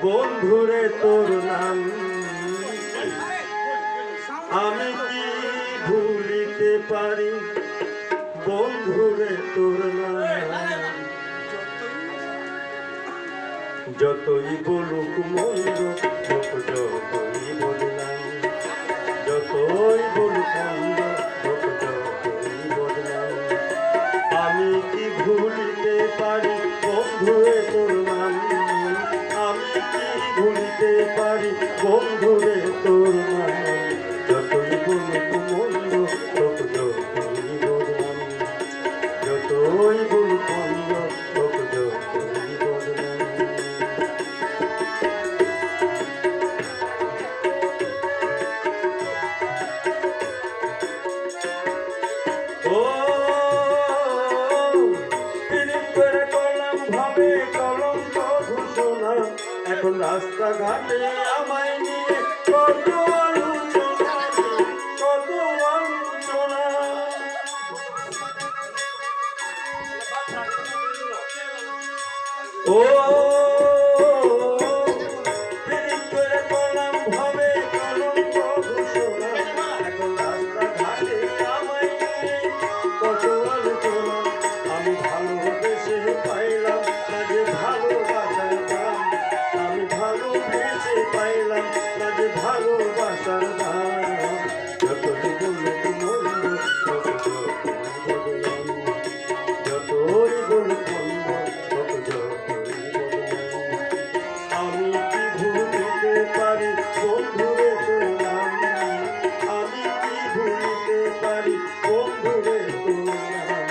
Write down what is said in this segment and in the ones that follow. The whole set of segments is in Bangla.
বন্ধুরে তোর নাম আমি কি ভুলিতে পারি, বন্ধুরে তোর নাম। যতই বলুক মন্দ লোক, যতই বললাম, যতই বলুক মন্দ লোক, যতই বললাম, আমি কি ভুলিতে পারি, বন্ধুরে তোর নাম। আমি কি ভুলিতে পারি, বন্ধুরে তোর নাম। যতই বলুক মন্দ লোক, যতই বললাম, যতই বলুক মন্দ লোক, যতই বললাম। ও পিরিত করে করলাম ভাবে কলঙ্ক ঘোষণা, এখন রাস্তাঘাটে আমায় নিয়ে কত আলোচনা, কত আলোচনা। ও পিরিত করে করলাম ভাবে কলঙ্ক ঘোষণা, এখন রাস্তাঘাটে আমায় নিয়ে কত আলোচনা। আমি ভালোবেসে পাইলাম না যে ভালোবাসার দাম, আমি ভালোবেসে পাইলাম না যে ভালোবাসার দাম। যতই বলুক মন্দ লোক, যতই বললাম, যতই বলুক মন্দ লোক, যতই বললাম, আমি কি ভুলিতে পারি, বন্ধুরে তোর নাম। আমি কি ভুলিতে পারি, বন্ধুরে তোর নাম।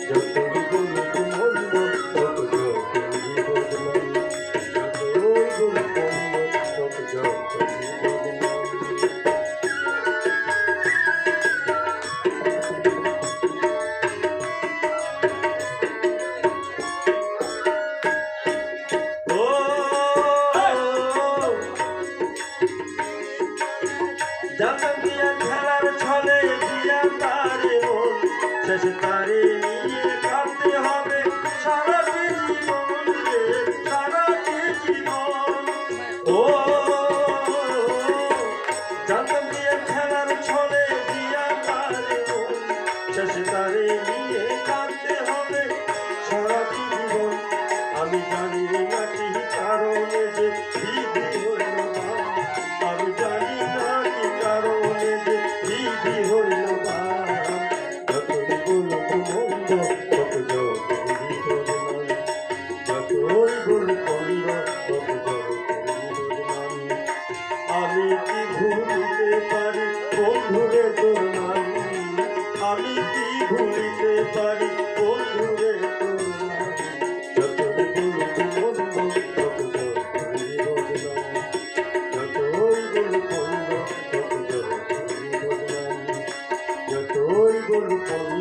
যতই বলুক মন্দ লোক, যতই বললাম, যতই বলুক মন্দ লোক, যতই বললাম। ও জানতাম দিয়া খেলার ছলে দিয়া তারে মন, শেষে তারে নিয়ে কাঁদতে হবে সারাটি জীবন রে, সারাটি জীবন। ও জানতাম দিয়া খেলার ছলে দিয়া তারে মন, শেষে তারে নিয়ে কাঁদতে হবে সারাটি জীবন। আমি জানি না কি কারণে যে বিধি হইল না, আমি জানি না কি কারণে যে বিধি হইল না। যতই বলুক মন্দ লোক, যতই বললাম, যতই বলুক মন্দ লোক, যতই বললাম, আমি কি ভুলিতে পারি, বন্ধুরে তোর নাম। আমি কি ভুলিতে পারি, বন্ধুরে তোর নাম। যতই বলুক মন্দ লোক, যতই বললাম, যতই বলুক মন্দ লোক, যতই বললাম, যতই বলুক মন্দ